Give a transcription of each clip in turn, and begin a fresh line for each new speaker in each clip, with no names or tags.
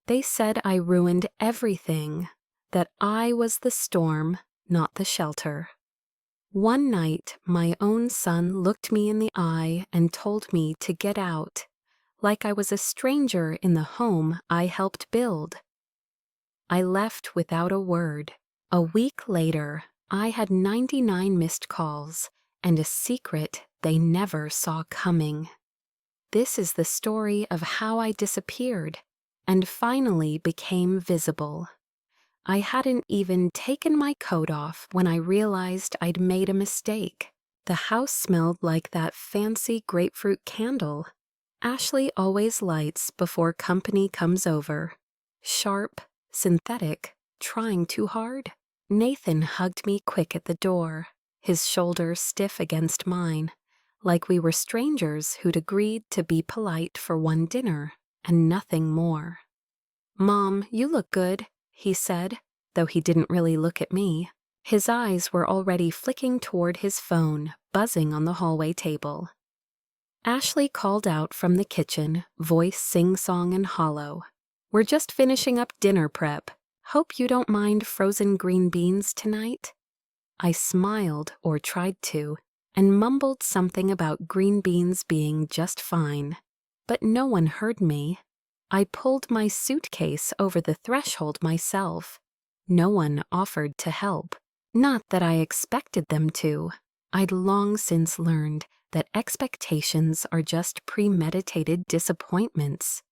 They said I ruined everything, that I was the storm, not the shelter. One night, my own son looked me in the eye and told me to get out, like I was a stranger in the home I helped build. I left without a word. A week later, I had 99 missed calls and a secret they never saw coming. This is the story of how I disappeared and finally became visible. I hadn't even taken my coat off when I realized I'd made a mistake. The house smelled like that fancy grapefruit candle Ashley always lights before company comes over. Sharp, synthetic, trying too hard. Nathan hugged me quick at the door, his shoulder stiff against mine, like we were strangers who'd agreed to be polite for one dinner and nothing more. "Mom, you look good," he said, though he didn't really look at me. His eyes were already flicking toward his phone, buzzing on the hallway table. Ashley called out from the kitchen, voice sing-song and hollow. "We're just finishing up dinner prep. Hope you don't mind frozen green beans tonight?" I smiled, or tried to, and mumbled something about green beans being just fine. But no one heard me. I pulled my suitcase over the threshold myself. No one offered to help. Not that I expected them to. I'd long since learned that expectations are just premeditated disappointments.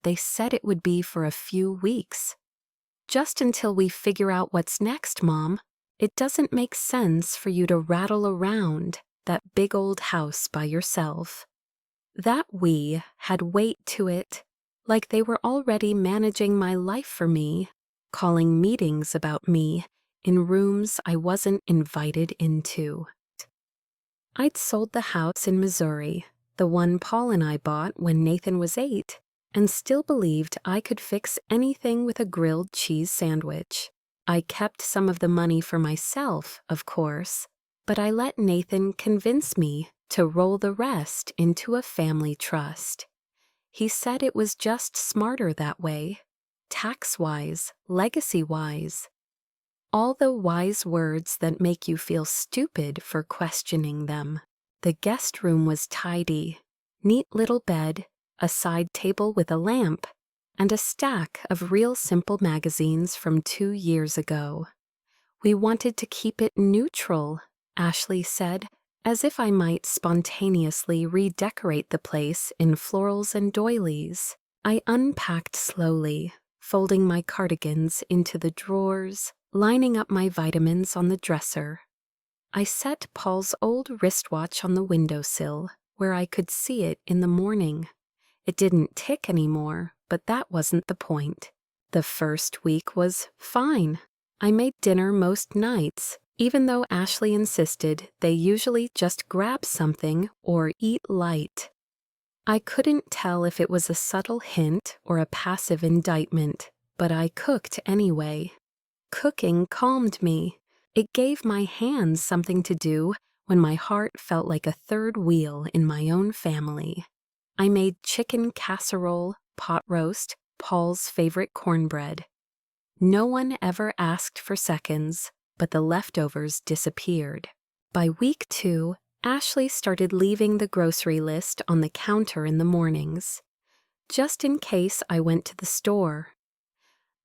They said it would be for a few weeks. "Just until we figure out what's next, Mom. It doesn't make sense for you to rattle around that big old house by yourself." That "we" had weight to it, like they were already managing my life for me, calling meetings about me in rooms I wasn't invited into. I'd sold the house in Missouri, the one Paul and I bought when Nathan was 8, and still believed I could fix anything with a grilled cheese sandwich. I kept some of the money for myself, of course, but I let Nathan convince me to roll the rest into a family trust. He said it was just smarter that way, tax-wise, legacy-wise. All the wise words that make you feel stupid for questioning them. The guest room was tidy, neat little bed, a side table with a lamp, and a stack of Real Simple magazines from 2 years ago. "We wanted to keep it neutral," Ashley said, as if I might spontaneously redecorate the place in florals and doilies. I unpacked slowly, folding my cardigans into the drawers, lining up my vitamins on the dresser. I set Paul's old wristwatch on the windowsill, where I could see it in the morning. It didn't tick anymore, but that wasn't the point. The first week was fine. I made dinner most nights, even though Ashley insisted they usually just grab something or eat light. I couldn't tell if it was a subtle hint or a passive indictment, but I cooked anyway. Cooking calmed me. It gave my hands something to do when my heart felt like a third wheel in my own family. I made chicken casserole, pot roast, Paul's favorite cornbread. No one ever asked for seconds, but the leftovers disappeared. By week 2, Ashley started leaving the grocery list on the counter in the mornings, just in case I went to the store.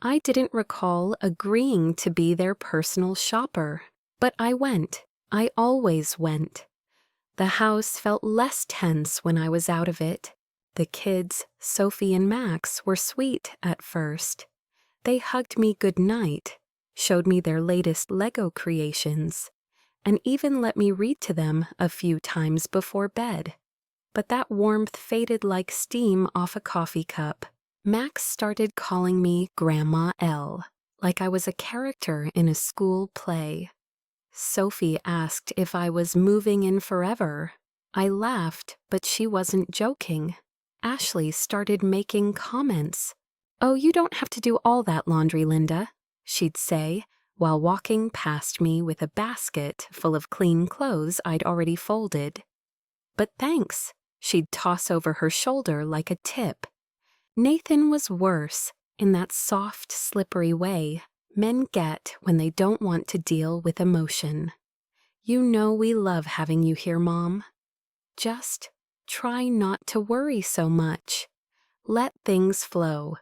I didn't recall agreeing to be their personal shopper, but I went. I always went. The house felt less tense when I was out of it. The kids, Sophie and Max, were sweet at first. They hugged me goodnight, showed me their latest Lego creations, and even let me read to them a few times before bed. But that warmth faded like steam off a coffee cup. Max started calling me Grandma L, like I was a character in a school play. Sophie asked if I was moving in forever. I laughed, but she wasn't joking. Ashley started making comments. "Oh, you don't have to do all that laundry, Linda," she'd say, while walking past me with a basket full of clean clothes I'd already folded. "But thanks," she'd toss over her shoulder like a tip. Nathan was worse. in that soft, slippery way men get when they don't want to deal with emotion. You know we love having you here, Mom. Just try not to worry so much. Let things flow.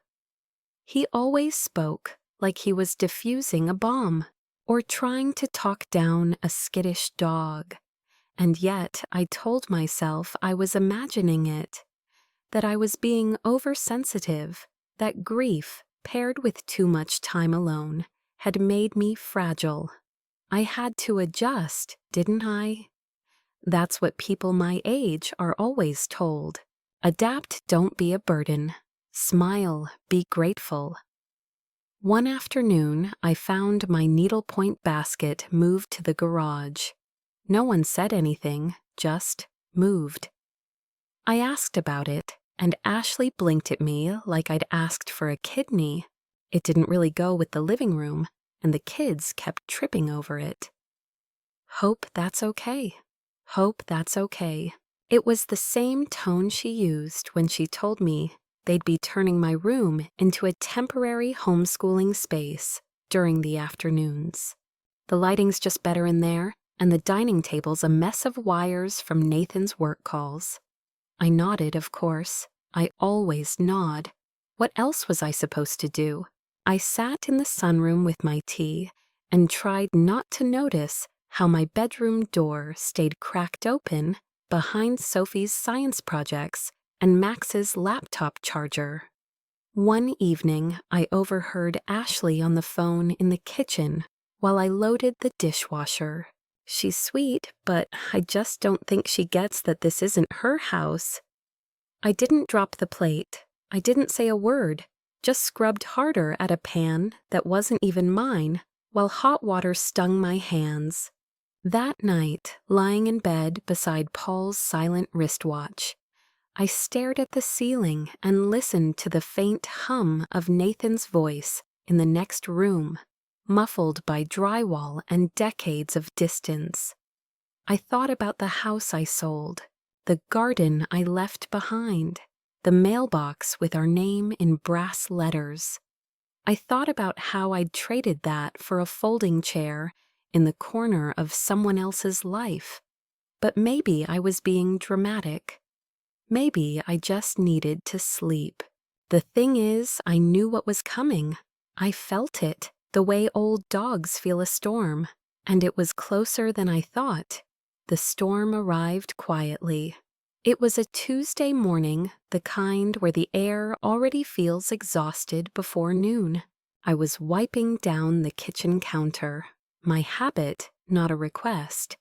He always spoke like he was diffusing a bomb or trying to talk down a skittish dog. And yet I told myself I was imagining it, that I was being oversensitive, that grief, paired with too much time alone, had made me fragile. I had to adjust, didn't I? That's what people my age are always told. Adapt, don't be a burden. Smile, be grateful. One afternoon, I found my needlepoint basket moved to the garage. No one said anything, just moved. I asked about it, and Ashley blinked at me like I'd asked for a kidney. It didn't really go with the living room, and the kids kept tripping over it. Hope that's okay. Hope that's okay. It was the same tone she used when she told me they'd be turning my room into a temporary homeschooling space during the afternoons. The lighting's just better in there, and the dining table's a mess of wires from Nathan's work calls. I nodded, of course. I always nod. What else was I supposed to do? I sat in the sunroom with my tea and tried not to notice how my bedroom door stayed cracked open behind Sophie's science projects and Max's laptop charger. One evening, I overheard Ashley on the phone in the kitchen while I loaded the dishwasher. She's sweet, but I just don't think she gets that this isn't her house. I didn't drop the plate. I didn't say a word, just scrubbed harder at a pan that wasn't even mine, while hot water stung my hands. That night, lying in bed beside Paul's silent wristwatch, I stared at the ceiling and listened to the faint hum of Nathan's voice in the next room, muffled by drywall and decades of distance. I thought about the house I sold, the garden I left behind, the mailbox with our name in brass letters. I thought about how I'd traded that for a folding chair in the corner of someone else's life. But maybe I was being dramatic. Maybe I just needed to sleep. The thing is, I knew what was coming. I felt it, the way old dogs feel a storm, and it was closer than I thought. The storm arrived quietly. It was a Tuesday morning, the kind where the air already feels exhausted before noon. I was wiping down the kitchen counter, my habit, not a request,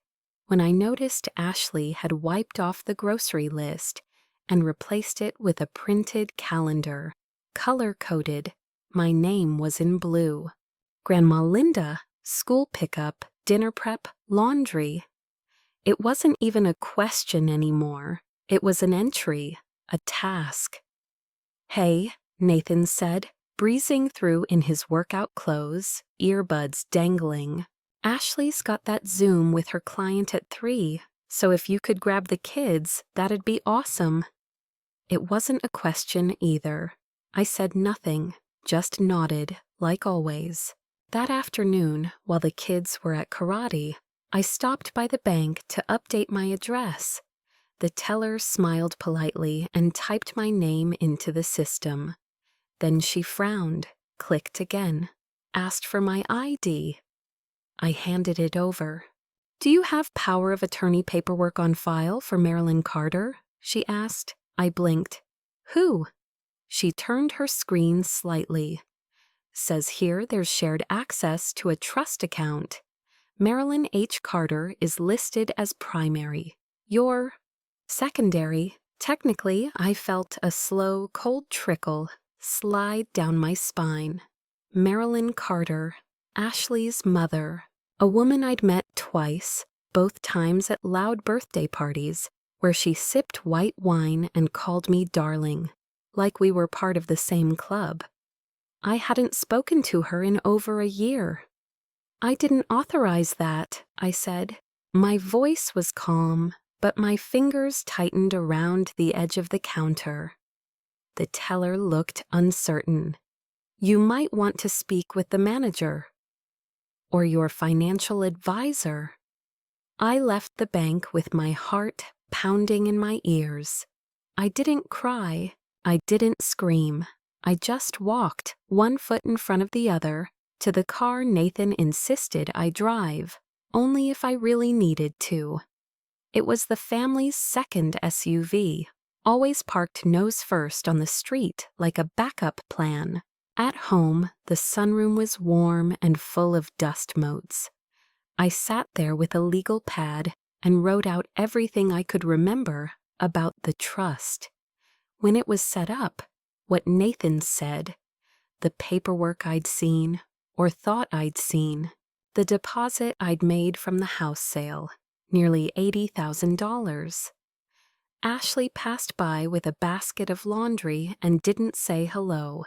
when I noticed Ashley had wiped off the grocery list and replaced it with a printed calendar, color-coded. My name was in blue. Grandma Linda, school pickup, dinner prep, laundry. It wasn't even a question anymore. It was an entry, a task. "Hey," Nathan said, breezing through in his workout clothes, earbuds dangling. "Ashley's got that Zoom with her client at 3, so if you could grab the kids, that'd be awesome." It wasn't a question either. I said nothing, just nodded, like always. That afternoon, while the kids were at karate, I stopped by the bank to update my address. The teller smiled politely and typed my name into the system. Then she frowned, clicked again, asked for my ID. I handed it over. "Do you have power of attorney paperwork on file for Marilyn Carter?" she asked. I blinked. "Who?" She turned her screen slightly. "Says here there's shared access to a trust account. Marilyn H. Carter is listed as primary. You're secondary." Technically, I felt a slow, cold trickle slide down my spine. Marilyn Carter, Ashley's mother, a woman I'd met twice, both times at loud birthday parties, where she sipped white wine and called me darling, like we were part of the same club. I hadn't spoken to her in over a year. "I didn't authorize that," I said. My voice was calm, but my fingers tightened around the edge of the counter. The teller looked uncertain. You might want to speak with the manager or your financial advisor. I left the bank with my heart pounding in my ears. I didn't cry. I didn't scream. I just walked, one foot in front of the other, to the car Nathan insisted I drive, only if I really needed to. It was the family's second SUV, always parked nose first on the street like a backup plan. At home, the sunroom was warm and full of dust motes. I sat there with a legal pad and wrote out everything I could remember about the trust. When it was set up, what Nathan said, the paperwork I'd seen, or thought I'd seen, the deposit I'd made from the house sale, nearly $80,000. Ashley passed by with a basket of laundry and didn't say hello.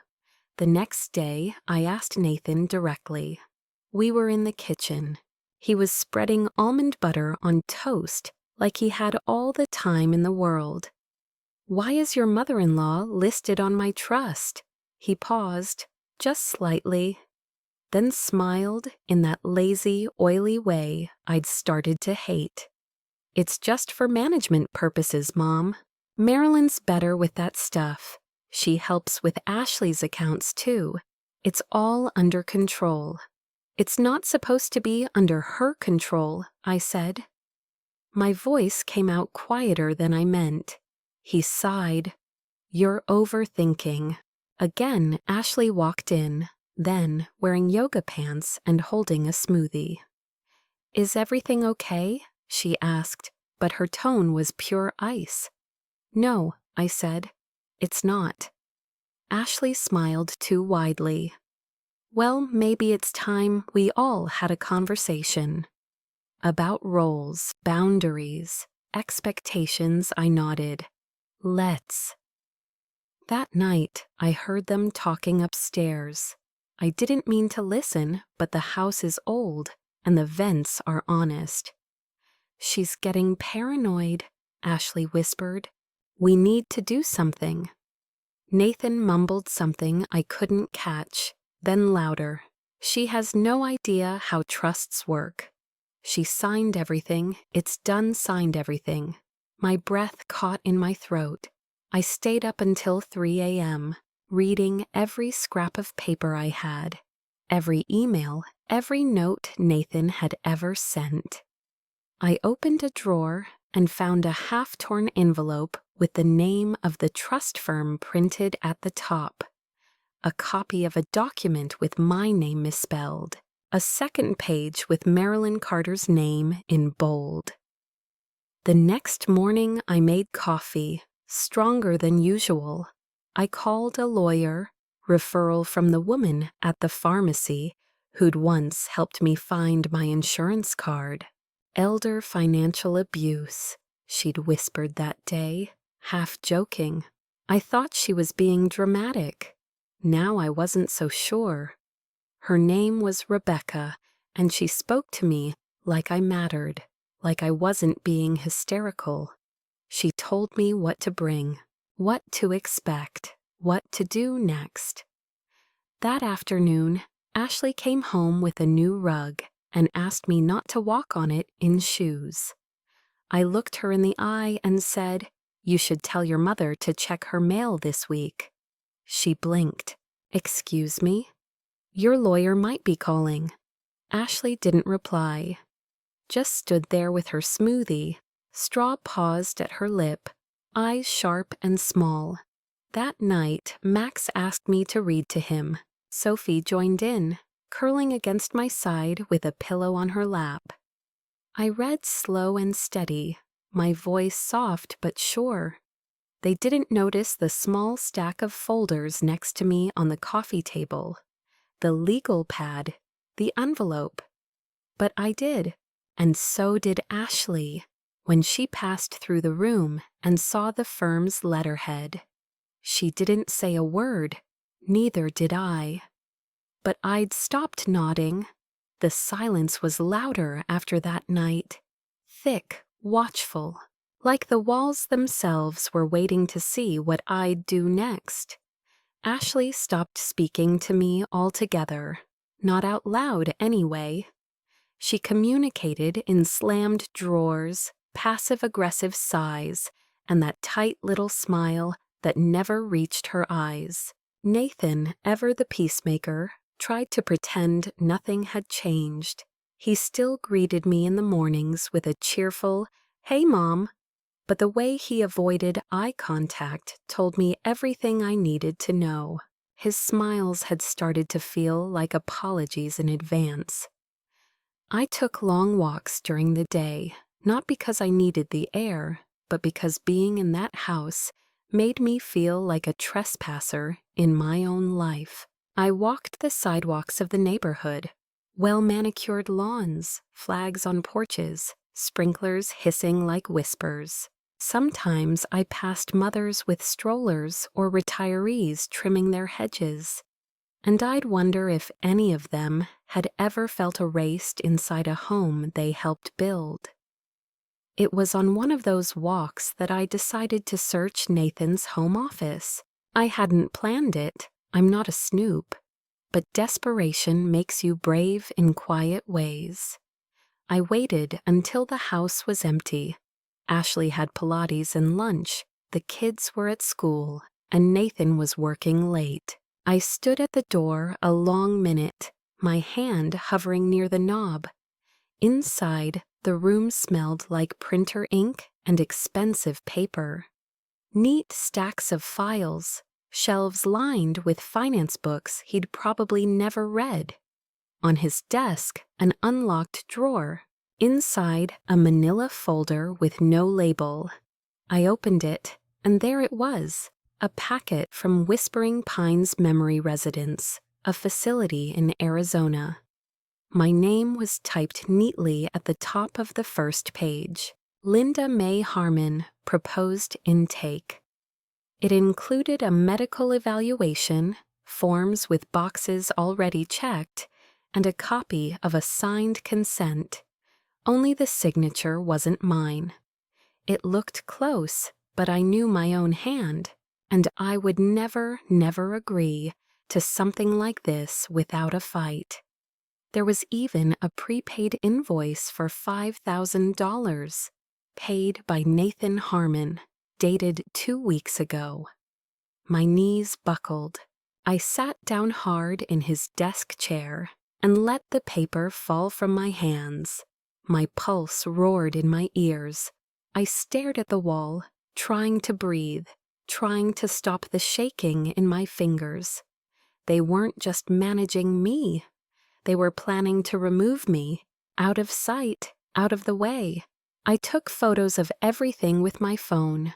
The next day, I asked Nathan directly. We were in the kitchen. He was spreading almond butter on toast like he had all the time in the world. Why is your mother-in-law listed on my trust? He paused, just slightly, then smiled in that lazy, oily way I'd started to hate. It's just for management purposes, Mom. Marilyn's better with that stuff. She helps with Ashley's accounts, too. It's all under control. It's not supposed to be under her control, I said. My voice came out quieter than I meant. He sighed. You're overthinking. Again, Ashley walked in, then wearing yoga pants and holding a smoothie. Is everything okay? She asked, but her tone was pure ice. No, I said. It's not. Ashley smiled too widely. Well, maybe it's time we all had a conversation. About roles, boundaries, expectations, I nodded. Let's. That night, I heard them talking upstairs. I didn't mean to listen, but the house is old, and the vents are honest. She's getting paranoid, Ashley whispered. We need to do something. Nathan mumbled something I couldn't catch, then louder. She has no idea how trusts work. She signed everything, it's done signed everything. My breath caught in my throat. I stayed up until 3 a.m., reading every scrap of paper I had, every email, every note Nathan had ever sent. I opened a drawer and found a half-torn envelope with the name of the trust firm printed at the top, a copy of a document with my name misspelled, a second page with Marilyn Carter's name in bold. The next morning I made coffee, stronger than usual. I called a lawyer, referral from the woman at the pharmacy who'd once helped me find my insurance card. Elder financial abuse, she'd whispered that day, half joking. I thought she was being dramatic. Now I wasn't so sure. Her name was Rebecca, and she spoke to me like I mattered, like I wasn't being hysterical. She told me what to bring, what to expect, what to do next. That afternoon, Ashley came home with a new rug and asked me not to walk on it in shoes. I looked her in the eye and said, "You should tell your mother to check her mail this week." She blinked. "Excuse me? Your lawyer might be calling." Ashley didn't reply, just stood there with her smoothie, straw paused at her lip, eyes sharp and small. That night, Max asked me to read to him. Sophie joined in, curling against my side with a pillow on her lap. I read slow and steady, my voice soft but sure. They didn't notice the small stack of folders next to me on the coffee table, the legal pad, the envelope. But I did, and so did Ashley, when she passed through the room and saw the firm's letterhead. She didn't say a word, neither did I. But I'd stopped nodding. The silence was louder after that night, thick, watchful, like the walls themselves were waiting to see what I'd do next. Ashley stopped speaking to me altogether, not out loud anyway. She communicated in slammed drawers, passive-aggressive sighs, and that tight little smile that never reached her eyes. Nathan, ever the peacemaker, tried to pretend nothing had changed. He still greeted me in the mornings with a cheerful, "Hey, Mom," but the way he avoided eye contact told me everything I needed to know. His smiles had started to feel like apologies in advance. I took long walks during the day, not because I needed the air, but because being in that house made me feel like a trespasser in my own life. I walked the sidewalks of the neighborhood, well-manicured lawns, flags on porches, sprinklers hissing like whispers. Sometimes I passed mothers with strollers or retirees trimming their hedges, and I'd wonder if any of them had ever felt erased inside a home they helped build. It was on one of those walks that I decided to search Nathan's home office. I hadn't planned it. I'm not a snoop. But desperation makes you brave in quiet ways. I waited until the house was empty. Ashley had Pilates and lunch, the kids were at school, and Nathan was working late. I stood at the door a long minute, my hand hovering near the knob. Inside, the room smelled like printer ink and expensive paper. Neat stacks of files, shelves lined with finance books he'd probably never read. On his desk, an unlocked drawer. Inside, a manila folder with no label. I opened it, and there it was, a packet from Whispering Pines Memory Residence, a facility in Arizona. My name was typed neatly at the top of the first page. Linda Mae Harmon, proposed intake. It included a medical evaluation, forms with boxes already checked, and a copy of a signed consent. Only the signature wasn't mine. It looked close, but I knew my own hand, and I would never agree to something like this without a fight. There was even a prepaid invoice for $5,000, paid by Nathan Harmon, dated 2 weeks ago. My knees buckled. I sat down hard in his desk chair and let the paper fall from my hands. My pulse roared in my ears. I stared at the wall, trying to breathe, trying to stop the shaking in my fingers. They weren't just managing me. They were planning to remove me, out of sight, out of the way. I took photos of everything with my phone,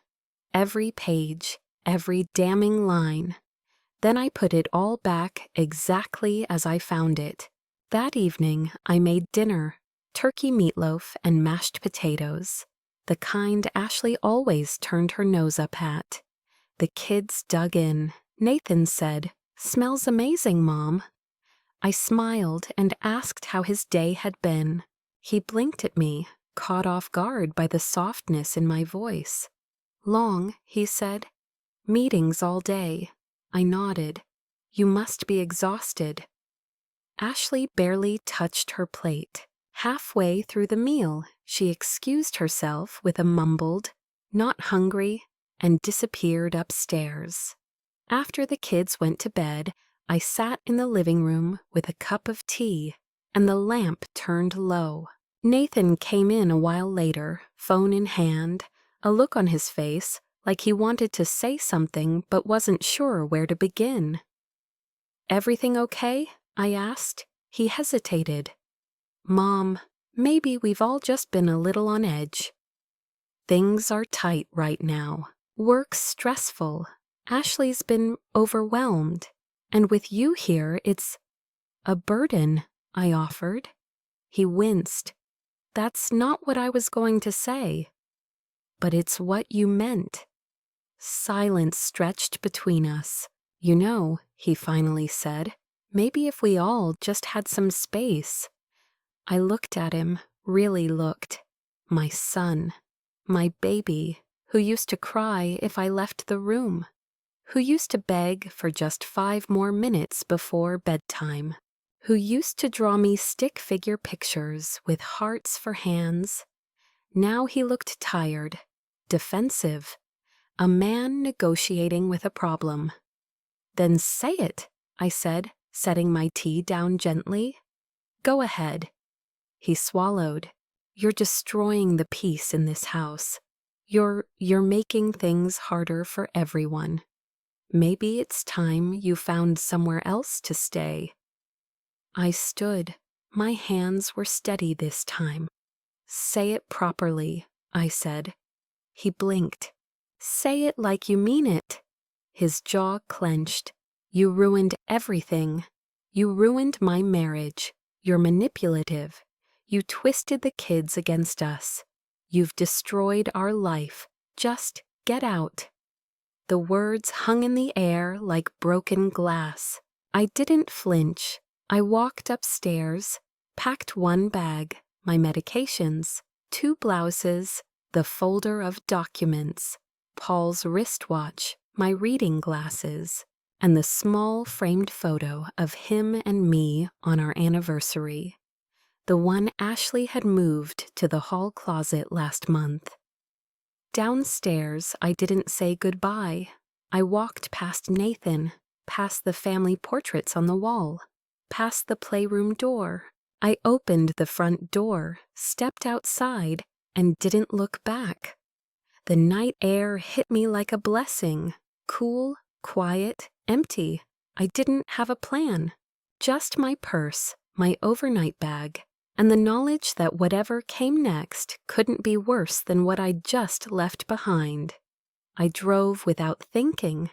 every page, every damning line. Then I put it all back exactly as I found it. That evening, I made dinner, turkey meatloaf and mashed potatoes, the kind Ashley always turned her nose up at. The kids dug in. Nathan said, "Smells amazing, Mom." I smiled and asked how his day had been. He blinked at me, caught off guard by the softness in my voice. "Long," he said. "Meetings all day." I nodded. "You must be exhausted." Ashley barely touched her plate. Halfway through the meal, she excused herself with a mumbled, "Not hungry," and disappeared upstairs. After the kids went to bed, I sat in the living room with a cup of tea, and the lamp turned low. Nathan came in a while later, phone in hand, a look on his face like he wanted to say something but wasn't sure where to begin. "Everything okay?" I asked. He hesitated. "Mom, maybe we've all just been a little on edge. Things are tight right now. Work's stressful. Ashley's been overwhelmed. And with you here, it's a burden," I offered. He winced. "That's not what I was going to say." "But it's what you meant." Silence stretched between us. "You know," he finally said, "maybe if we all just had some space." I looked at him, really looked. My son, my baby, who used to cry if I left the room, who used to beg for just 5 more minutes before bedtime, who used to draw me stick figure pictures with hearts for hands. Now he looked tired, defensive, a man negotiating with a problem. "Then say it," I said, setting my tea down gently. "Go ahead." He swallowed. "You're destroying the peace in this house. You're making things harder for everyone. Maybe it's time you found somewhere else to stay." I stood. My hands were steady this time. "Say it properly," I said. He blinked. "Say it like you mean it." His jaw clenched. "You ruined everything. You ruined my marriage. You're manipulative. You twisted the kids against us. You've destroyed our life. Just get out." The words hung in the air like broken glass. I didn't flinch. I walked upstairs, packed one bag, my medications, 2 blouses, the folder of documents, Paul's wristwatch, my reading glasses, and the small framed photo of him and me on our anniversary, the one Ashley had moved to the hall closet last month. Downstairs, I didn't say goodbye. I walked past Nathan, past the family portraits on the wall, past the playroom door. I opened the front door, stepped outside, and didn't look back. The night air hit me like a blessing, cool, quiet, empty. I didn't have a plan, just my purse, my overnight bag, and the knowledge that whatever came next couldn't be worse than what I'd just left behind. I drove without thinking.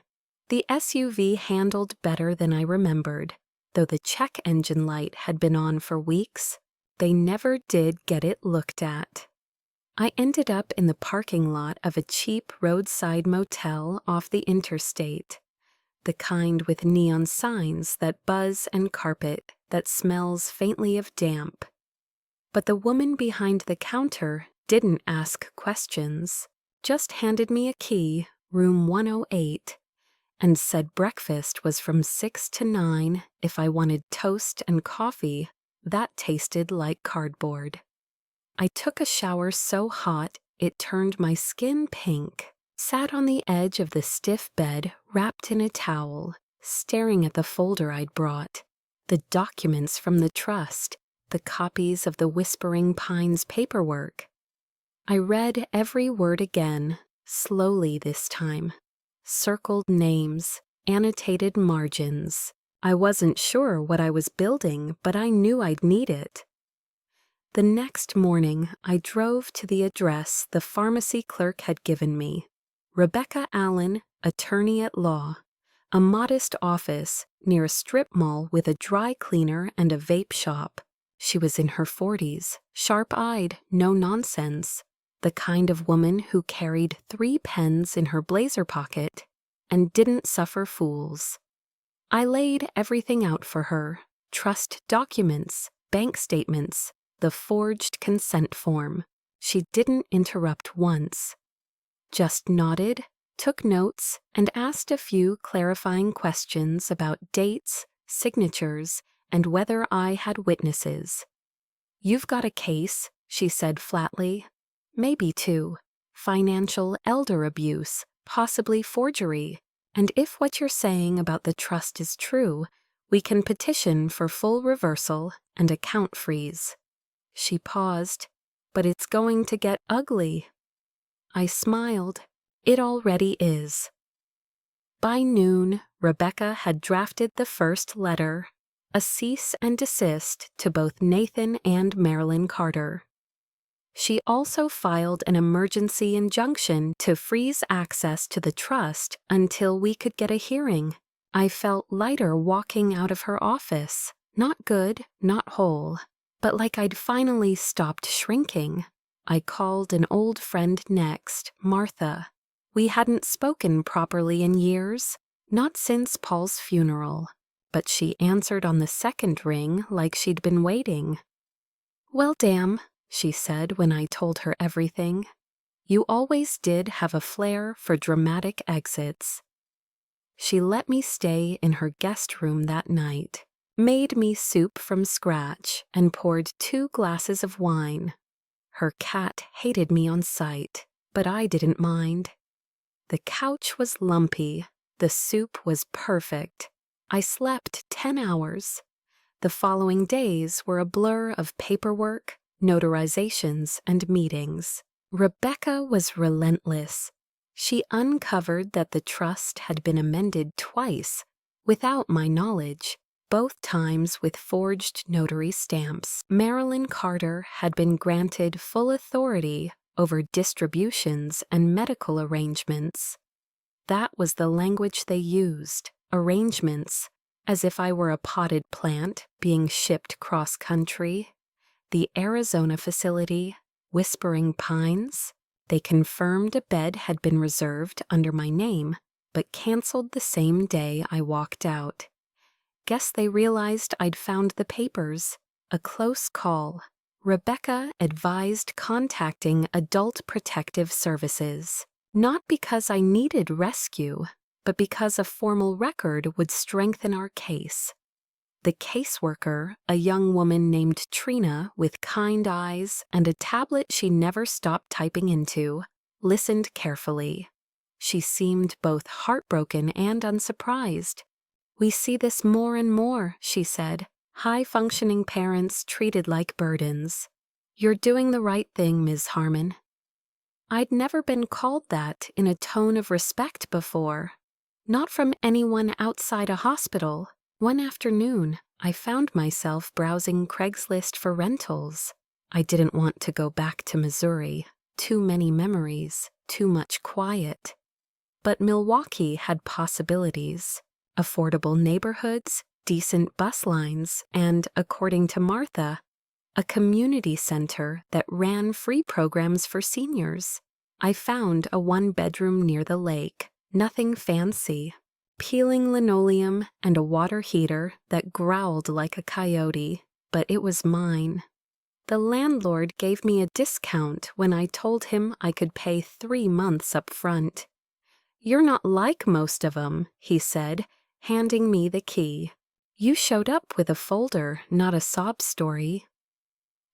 The SUV handled better than I remembered. Though the check engine light had been on for weeks, they never did get it looked at. I ended up in the parking lot of a cheap roadside motel off the interstate, the kind with neon signs that buzz and carpet that smells faintly of damp. But the woman behind the counter didn't ask questions, just handed me a key, room 108, and said breakfast was from 6 to 9 if I wanted toast and coffee that tasted like cardboard. I took a shower so hot it turned my skin pink, sat on the edge of the stiff bed wrapped in a towel, staring at the folder I'd brought, the documents from the trust, the copies of the Whispering Pines paperwork. I read every word again, slowly this time. Circled names, annotated margins. I wasn't sure what I was building, but I knew I'd need it. The next morning, I drove to the address the pharmacy clerk had given me. Rebecca Allen, attorney at law. A modest office near a strip mall with a dry cleaner and a vape shop. She was in her 40s, sharp-eyed, no nonsense. The kind of woman who carried 3 pens in her blazer pocket and didn't suffer fools. I laid everything out for her, trust documents, bank statements, the forged consent form. She didn't interrupt once. Just nodded, took notes, and asked a few clarifying questions about dates, signatures, and whether I had witnesses. "You've got a case," she said flatly. "Maybe 2. Financial elder abuse, possibly forgery. And if what you're saying about the trust is true, we can petition for full reversal and account freeze." She paused. "But it's going to get ugly." I smiled. "It already is." By noon, Rebecca had drafted the first letter, a cease and desist to both Nathan and Marilyn Carter. She also filed an emergency injunction to freeze access to the trust until we could get a hearing. I felt lighter walking out of her office. Not good, not whole, but like I'd finally stopped shrinking. I called an old friend next, Martha. We hadn't spoken properly in years, not since Paul's funeral, but she answered on the second ring like she'd been waiting. "Well, damn," she said when I told her everything. "You always did have a flair for dramatic exits." She let me stay in her guest room that night, made me soup from scratch, and poured 2 glasses of wine. Her cat hated me on sight, but I didn't mind. The couch was lumpy. The soup was perfect. I slept 10 hours. The following days were a blur of paperwork, notarizations, and meetings. Rebecca was relentless. She uncovered that the trust had been amended twice, without my knowledge, both times with forged notary stamps. Marilyn Carter had been granted full authority over distributions and medical arrangements. That was the language they used, arrangements, as if I were a potted plant being shipped cross-country. The Arizona facility, Whispering Pines, they confirmed a bed had been reserved under my name, but canceled the same day I walked out. Guess they realized I'd found the papers. A close call. Rebecca advised contacting Adult Protective Services, not because I needed rescue, but because a formal record would strengthen our case. The caseworker, a young woman named Trina with kind eyes and a tablet she never stopped typing into, listened carefully. She seemed both heartbroken and unsurprised. "We see this more and more," she said. "High-functioning parents treated like burdens. You're doing the right thing, Ms. Harmon." I'd never been called that in a tone of respect before. Not from anyone outside a hospital. One afternoon, I found myself browsing Craigslist for rentals. I didn't want to go back to Missouri. Too many memories, too much quiet. But Milwaukee had possibilities. Affordable neighborhoods, decent bus lines, and, according to Martha, a community center that ran free programs for seniors. I found a 1-bedroom near the lake. Nothing fancy. Peeling linoleum and a water heater that growled like a coyote, but it was mine. The landlord gave me a discount when I told him I could pay 3 months up front. "You're not like most of 'em," he said, handing me the key. "You showed up with a folder, not a sob story."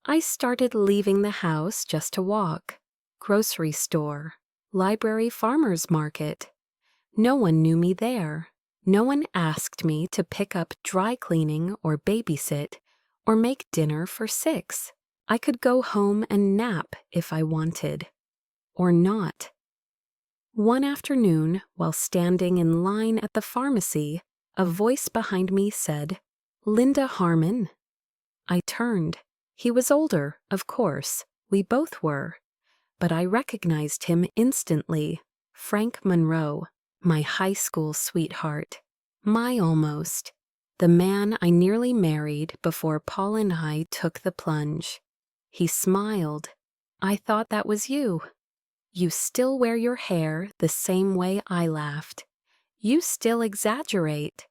I started leaving the house just to walk. Grocery store, library, farmer's market. No one knew me there. No one asked me to pick up dry cleaning or babysit or make dinner for 6. I could go home and nap if I wanted. Or not. One afternoon, while standing in line at the pharmacy, a voice behind me said, "Linda Harmon." I turned. He was older, of course. We both were. But I recognized him instantly. Frank Monroe. My high school sweetheart. My almost. The man I nearly married before Paul and I took the plunge. He smiled. "I thought that was you. You still wear your hair the same way I laughed. You still exaggerate."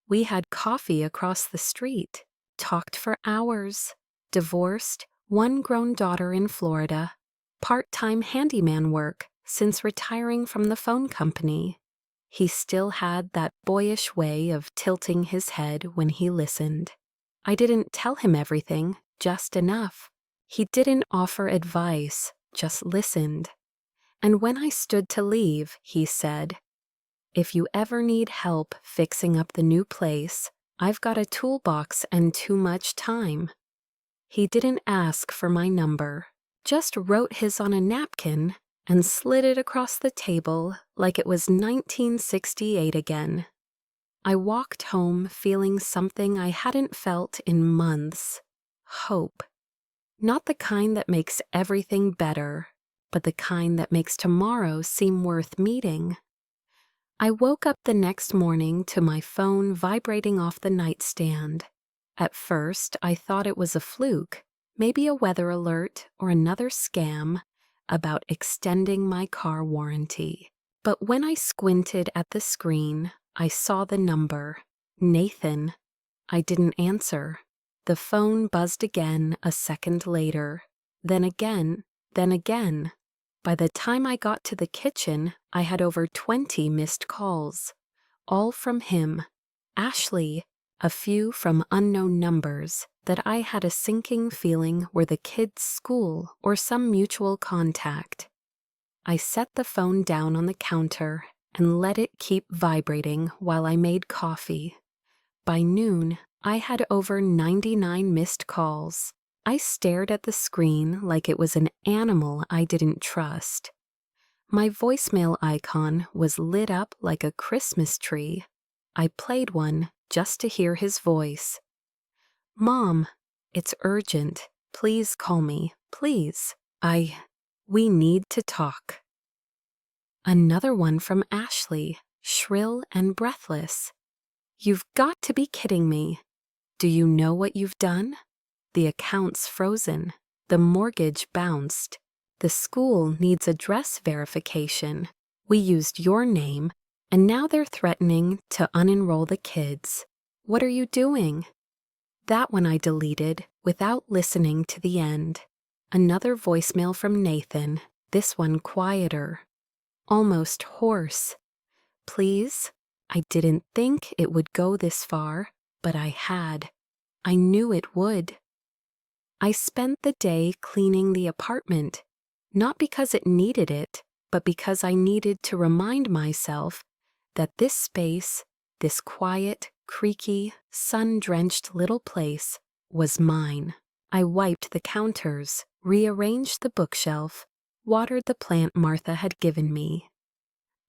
We had coffee across the street. Talked for hours. Divorced, 1 grown daughter in Florida. Part-time handyman work since retiring from the phone company. He still had that boyish way of tilting his head when he listened. I didn't tell him everything, just enough. He didn't offer advice, just listened. And when I stood to leave, he said, "If you ever need help fixing up the new place, I've got a toolbox and too much time." He didn't ask for my number, just wrote his on a napkin and slid it across the table like it was 1968 again. I walked home feeling something I hadn't felt in months. Hope. Not the kind that makes everything better, but the kind that makes tomorrow seem worth meeting. I woke up the next morning to my phone vibrating off the nightstand. At first, I thought it was a fluke, maybe a weather alert or another scam about extending my car warranty. But when I squinted at the screen, I saw the number. Nathan. I didn't answer. The phone buzzed again a second later. Then again, then again. By the time I got to the kitchen, I had over 20 missed calls. all from him. Ashley, a few from unknown numbers that I had a sinking feeling were the kids' school or some mutual contact. I set the phone down on the counter and let it keep vibrating while I made coffee. By noon, I had over 99 missed calls. I stared at the screen like it was an animal I didn't trust. My voicemail icon was lit up like a Christmas tree. I played one just to hear his voice. "Mom, it's urgent. Please call me, please. We need to talk." Another one from Ashley, shrill and breathless. "You've got to be kidding me. Do you know what you've done? The account's frozen. The mortgage bounced. The school needs address verification. We used your name, and now they're threatening to unenroll the kids. What are you doing?" That one I deleted without listening to the end. Another voicemail from Nathan, this one quieter, almost hoarse. "Please, I didn't think it would go this far, but I had. I knew it would." I spent the day cleaning the apartment, not because it needed it, but because I needed to remind myself that this space, this quiet, creaky, sun-drenched little place, was mine. I wiped the counters, rearranged the bookshelf, watered the plant Martha had given me.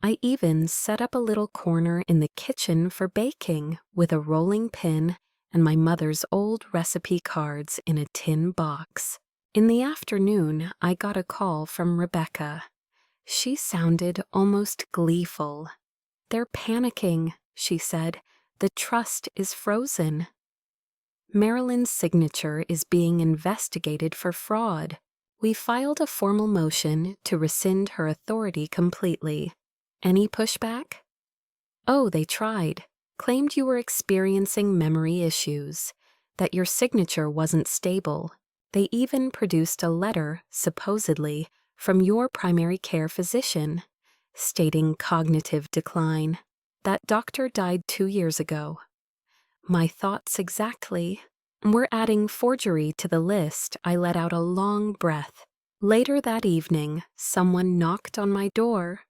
I even set up a little corner in the kitchen for baking with a rolling pin and my mother's old recipe cards in a tin box. In the afternoon, I got a call from Rebecca. She sounded almost gleeful. "They're panicking," she said. "The trust is frozen." Marilyn's signature is being investigated for fraud. We filed a formal motion to rescind her authority completely. Any pushback? "Oh, they tried. Claimed you were experiencing memory issues, that your signature wasn't stable. They even produced a letter, supposedly, from your primary care physician, stating cognitive decline. That doctor died 2 years ago." My thoughts exactly. "We're adding forgery to the list." I let out a long breath. Later that evening, someone knocked on my door.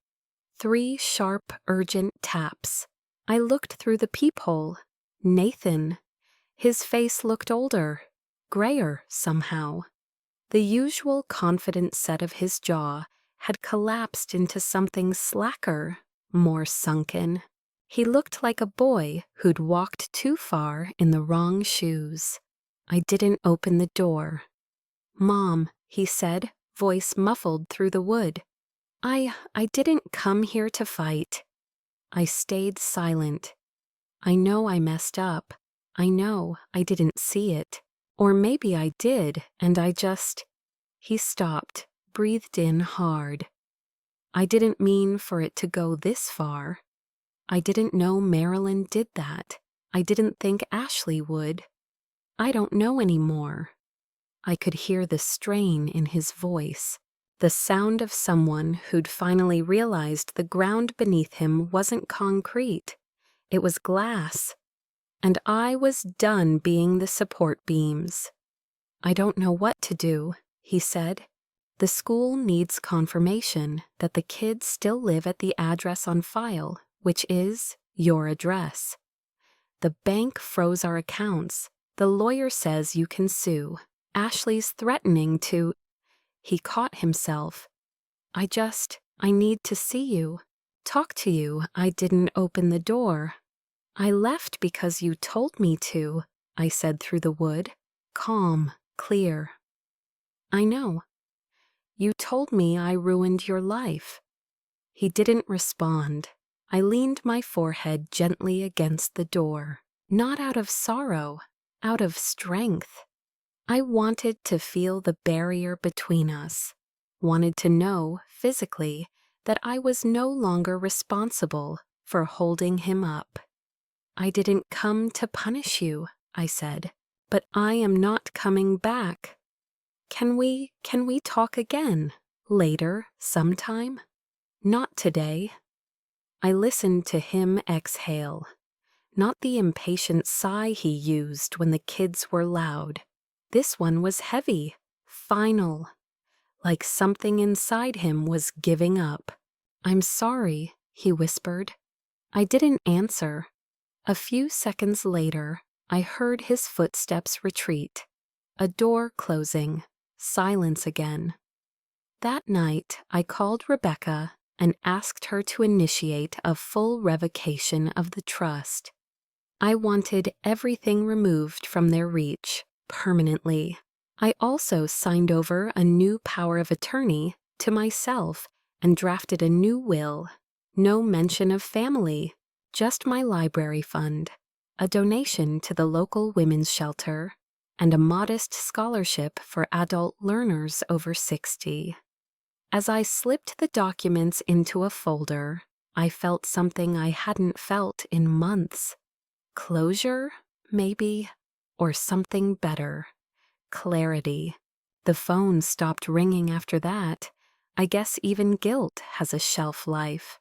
3 sharp, urgent taps. I looked through the peephole. Nathan. His face looked older, grayer somehow. The usual confident set of his jaw had collapsed into something slacker, more sunken. He looked like a boy who'd walked too far in the wrong shoes. I didn't open the door. "Mom," he said, voice muffled through the wood. I didn't come here to fight." I stayed silent. I know I messed up. I know I didn't see it. Or maybe I did, and I just... He stopped, breathed in hard. "I didn't mean for it to go this far. I didn't know Marilyn did that. I didn't think Ashley would. I don't know anymore." I could hear the strain in his voice, the sound of someone who'd finally realized the ground beneath him wasn't concrete. It was glass. And I was done being the support beams. "I don't know what to do," he said. "The school needs confirmation that the kids still live at the address on file, which is your address. The bank froze our accounts. The lawyer says you can sue. Ashley's threatening to..." He caught himself. I need to see you. Talk to you." I didn't open the door. "I left because you told me to," I said through the wood. Calm, clear. "I know. You told me I ruined your life." He didn't respond. I leaned my forehead gently against the door, not out of sorrow, out of strength. I wanted to feel the barrier between us, wanted to know, physically, that I was no longer responsible for holding him up. "I didn't come to punish you," I said, "but I am not coming back. Can we talk again? Later, sometime? Not today." I listened to him exhale, not the impatient sigh he used when the kids were loud. This one was heavy, final, like something inside him was giving up. "I'm sorry," he whispered. I didn't answer. A few seconds later, I heard his footsteps retreat. A door closing. Silence again. That night, I called Rebecca and asked her to initiate a full revocation of the trust. I wanted everything removed from their reach, permanently. I also signed over a new power of attorney to myself and drafted a new will. No mention of family, just my library fund, a donation to the local women's shelter, and a modest scholarship for adult learners over 60. As I slipped the documents into a folder, I felt something I hadn't felt in months. Closure, maybe, or something better. Clarity. The phone stopped ringing after that. I guess even guilt has a shelf life.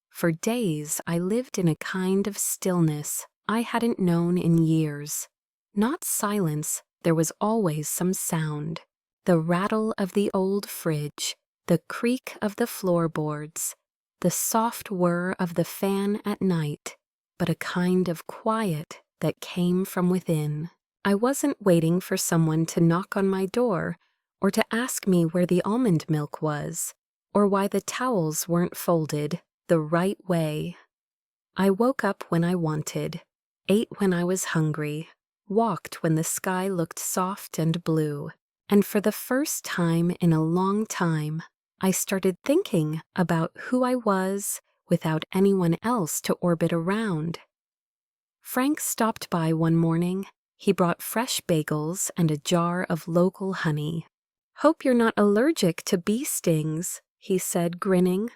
For days, I lived in a kind of stillness I hadn't known in years. Not silence, there was always some sound. The rattle of the old fridge, the creak of the floorboards, the soft whir of the fan at night, but a kind of quiet that came from within. I wasn't waiting for someone to knock on my door or to ask me where the almond milk was, or why the towels weren't folded the right way. I woke up when I wanted, ate when I was hungry, walked when the sky looked soft and blue, and for the first time in a long time, I started thinking about who I was without anyone else to orbit around. Frank stopped by one morning. He brought fresh bagels and a jar of local honey. "Hope you're not allergic to bee stings," he said, grinning.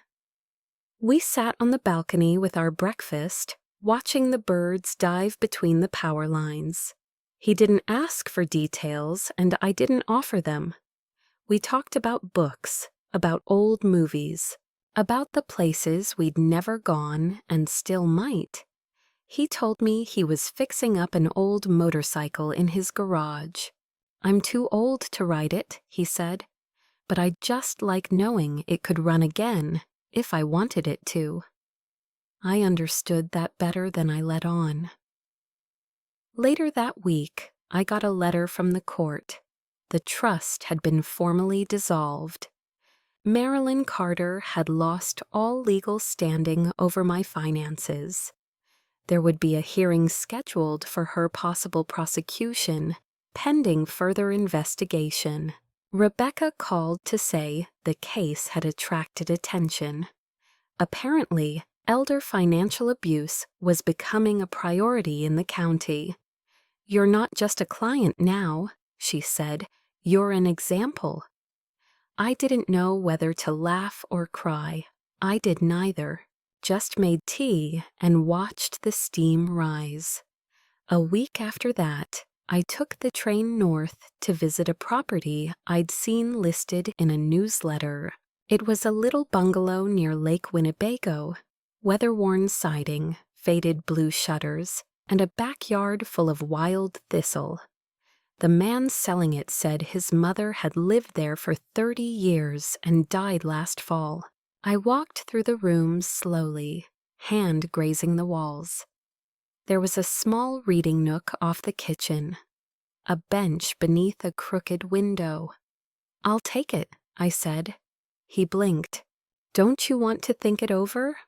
We sat on the balcony with our breakfast, watching the birds dive between the power lines. He didn't ask for details, and I didn't offer them. We talked about books, about old movies, about the places we'd never gone and still might. He told me he was fixing up an old motorcycle in his garage. "I'm too old to ride it," he said, "but I'd just like knowing it could run again if I wanted it to." I understood that better than I let on. Later that week, I got a letter from the court. The trust had been formally dissolved. Marilyn Carter had lost all legal standing over my finances. There would be a hearing scheduled for her possible prosecution, pending further investigation. Rebecca called to say the case had attracted attention. Apparently, elder financial abuse was becoming a priority in the county. "You're not just a client now," she said. "You're an example." I didn't know whether to laugh or cry. I did neither. Just made tea and watched the steam rise. A week after that, I took the train north to visit a property I'd seen listed in a newsletter. It was a little bungalow near Lake Winnebago, weather-worn siding, faded blue shutters, and a backyard full of wild thistle. The man selling it said his mother had lived there for 30 years and died last fall. I walked through the rooms slowly, hand grazing the walls. There was a small reading nook off the kitchen, a bench beneath a crooked window. "I'll take it," I said. He blinked. "Don't you want to think it over?"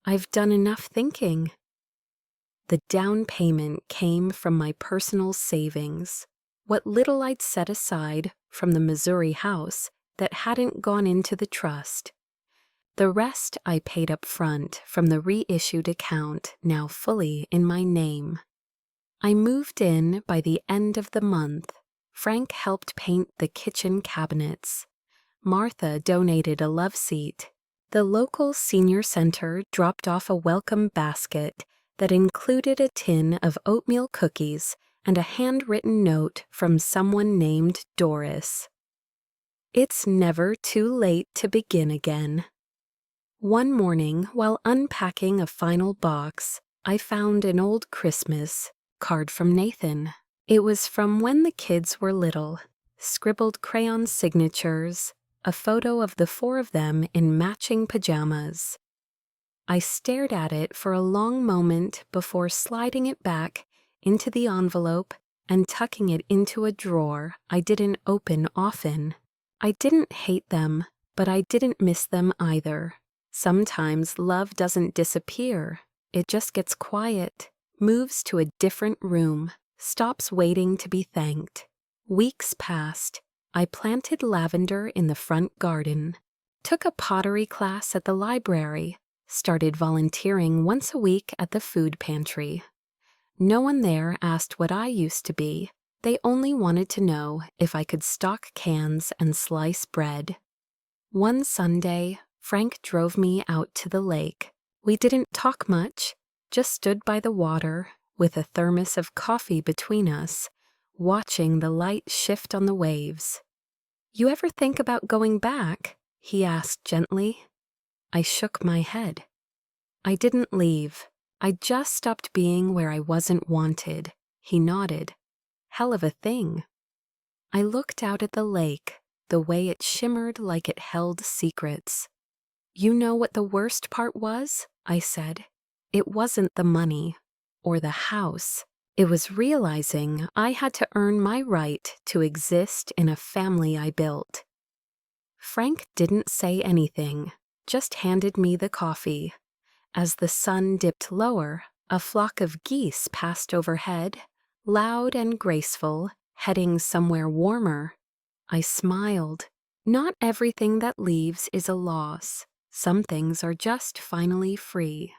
"I've done enough thinking." The down payment came from my personal savings, what little I'd set aside from the Missouri house that hadn't gone into the trust. The rest I paid up front from the reissued account now fully in my name. I moved in by the end of the month. Frank helped paint the kitchen cabinets. Martha donated a love seat. The local senior center dropped off a welcome basket that included a tin of oatmeal cookies and a handwritten note from someone named Doris. "It's never too late to begin again." One morning, while unpacking a final box, I found an old Christmas card from Nathan. It was from when the kids were little, scribbled crayon signatures, a photo of the four of them in matching pajamas. I stared at it for a long moment before sliding it back into the envelope and tucking it into a drawer I didn't open often. I didn't hate them, but I didn't miss them either. Sometimes love doesn't disappear. It just gets quiet, moves to a different room, stops waiting to be thanked. Weeks passed. I planted lavender in the front garden, took a pottery class at the library, started volunteering once a week at the food pantry. No one there asked what I used to be. They only wanted to know if I could stock cans and slice bread. One Sunday, Frank drove me out to the lake. We didn't talk much, just stood by the water with a thermos of coffee between us, watching the light shift on the waves. "You ever think about going back?" he asked gently. I shook my head. I didn't leave. I just stopped being where I wasn't wanted. He nodded. Hell of a thing. I looked out at the lake, the way it shimmered like it held secrets. "You know what the worst part was?" I said. "It wasn't the money or the house. It was realizing I had to earn my right to exist in a family I built." Frank didn't say anything, just handed me the coffee. As the sun dipped lower, a flock of geese passed overhead, loud and graceful, heading somewhere warmer. I smiled. Not everything that leaves is a loss. Some things are just finally free.